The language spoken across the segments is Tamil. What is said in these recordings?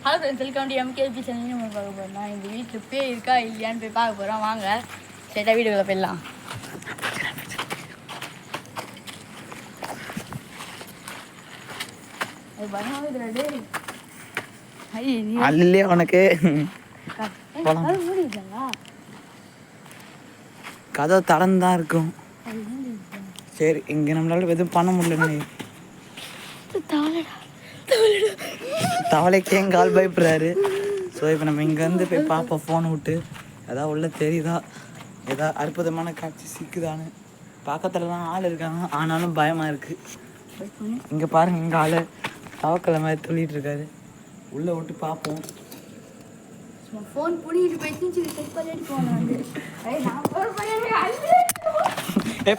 Hello friends, welcome to MKB channel. நம்ம பார்க்க போகிறோம் இந்த வீட்டில் பேய் இருக்கா இல்லையான்னு போய் பார்க்க போகிறோம். வாங்க சரிட்டா வீடியோவில் போயிடலாம். அது பயமாகுதுடா. இல்லையா உனக்கு கதை தடந்தான் இருக்கும். சரி, இங்கே நம்மளால எதுவும் பண்ண முடியல. தவளைக்கே கால் பயப்படுறாரு. ஸோ இப்போ நம்ம இங்கேருந்து போய் பார்ப்போம். ஃபோனை விட்டு ஏதாவது உள்ள தெரியுதா, ஏதாவது அற்புதமான காட்சி சிக்குதான்னு. பக்கத்தில் தான் ஆள் இருக்காங்க, ஆனாலும் பயமாக இருக்குது. இங்கே பாருங்க, இங்கே ஆள் தவக்கலை மாதிரி சொல்லிட்டு இருக்காரு. உள்ளே விட்டு பார்ப்போம். ஃபோன் புடிட்டு போயிட்டு செக் பண்ணிட்டு போனேன்.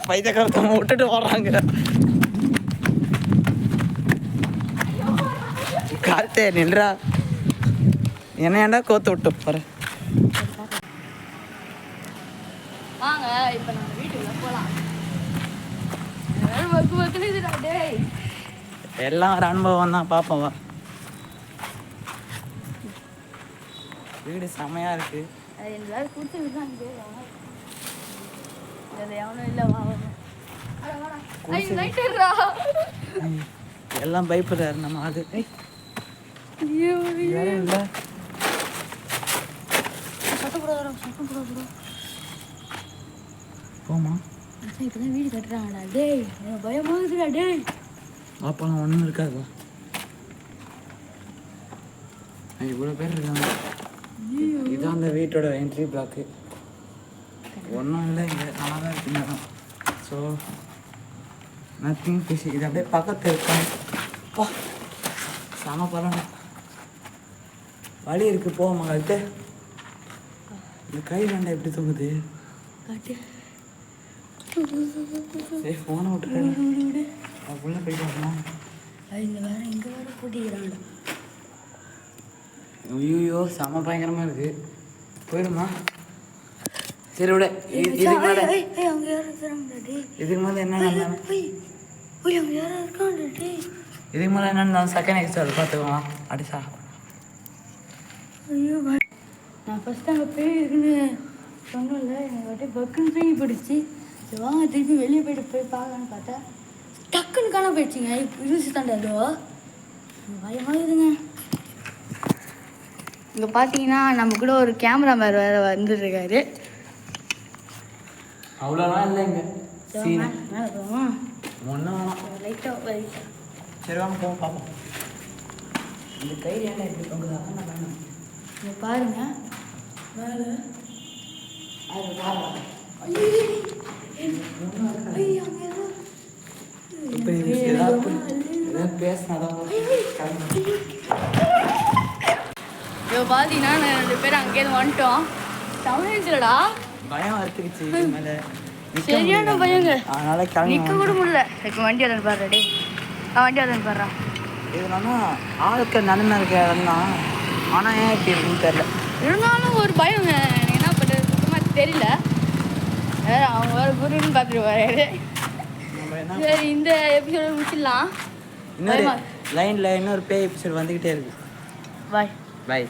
பைத்தியக்காரத்தவங்க விட்டுட்டு வர்றாங்க. கார்த்தே நில்றா, என்ன ஏன்டா கோத்து விட்டு போற. வாங்க இப்போ நம்ம வீட்டுக்குள்ள போகலாம். எல்லாம் ஒரு அனுபவம் தான். பார்ப்போம் வா. வீடு செமையா இருக்கு. எல்லாரும் குடிச்சுட்டு எவனும் இல்லை. எல்லாம் பயப்படுறாரு நம்ம ஆளு. இல்லை போமா, இப்பதான் வீடு கட்டுறாங்கடா. டேய் பயமாகுதுடா. டேய் அப்பெல்லாம் ஒன்றும் இருக்காது. இவ்வளோ பேர் இருக்காங்க. இதான் அந்த வீட்டோட என்ட்ரி பிளாக்கு. ஒன்றும் இல்லை, இங்கே நல்லா தான் இருக்குங்க. So nothing busy. இது அப்படியே பக்கத்தில் இருக்காங்க. செம பரவாயில்ல, வழி இருக்கு போவோம். மகள்கிட்ட இந்த கை வேண்டா எப்படி தூங்குது. சரி ஃபோனை விட்டுறேன். உள்ள போயிட்டு வரணும். இங்கே வேற கூட்டிக்கிறாங்க. ஐயோ செம பயங்கரமாக இருக்கு. போயிடுமா? சரி விட. இதுக்கு மேலே என்ன நடந்தாலும் இதுக்கு மேலே என்ன இருந்தாலும் செகண்ட் எக்ஸ்ட்ரா பார்த்துக்கலாம். அடிசா ஐயோ, நான் ஃபஸ்ட்டு அங்கே போய் இருக்குன்னு சொன்னல, எனக்கு அப்படியே பக்குன்னு தூங்கி போயிடுச்சு. சரி வாங்க திருப்பி வெளியே போய்ட்டு போய் பார்க்கலான்னு பார்த்தா டக்குன்னு காண போயிடுச்சிங்க. யூஸ் தாண்டோ பயமாகுதுங்க. இங்கே பார்த்தீங்கன்னா நம்ம கூட ஒரு கேமராமேன் வேறு வந்துட்டுருக்காரு. அவ்வளோலாம் இல்லைங்க. ஒன்றும் லைட்டாக. சரி வாங்க போவோம் பார்ப்போம். இந்த கயிறு ஏன்டா எப்படி தொங்குதான் நான் வேணும். இங்கே பாருங்க மேலே பேசினாதான். இப்போ பார்த்தீங்கன்னா நாங்கள் 2 பேரும் அங்கேயிருந்து வந்துட்டோம். தமிழ்லடா பயம் வறுத்துக்குச்சு. மேலே சரியான பயங்க. அதனால நிற்க கூட முடியல. இப்போ வண்டி அதன் பாடுறா. டே வண்டி அதன் பாடுறா. இதுனா ஆளுக்கு நன்மை இருக்க இடம் தான். ஆனால் ஏன் இப்படி இருக்குன்னு தெரியல. இருந்தாலும் ஒரு பயங்க. எனக்கு என்ன பண்ணுறது சுத்தமாக தெரியல. வேற அவங்க வேறு குருன்னு பார்த்துட்டு வராரு. சரி இந்த எபிசோட முடிச்சிடலாம். இன்னொரு லைனில் இன்னொரு பேய் எபிசோட் வந்துக்கிட்டே இருக்கு. பாய் பாய்.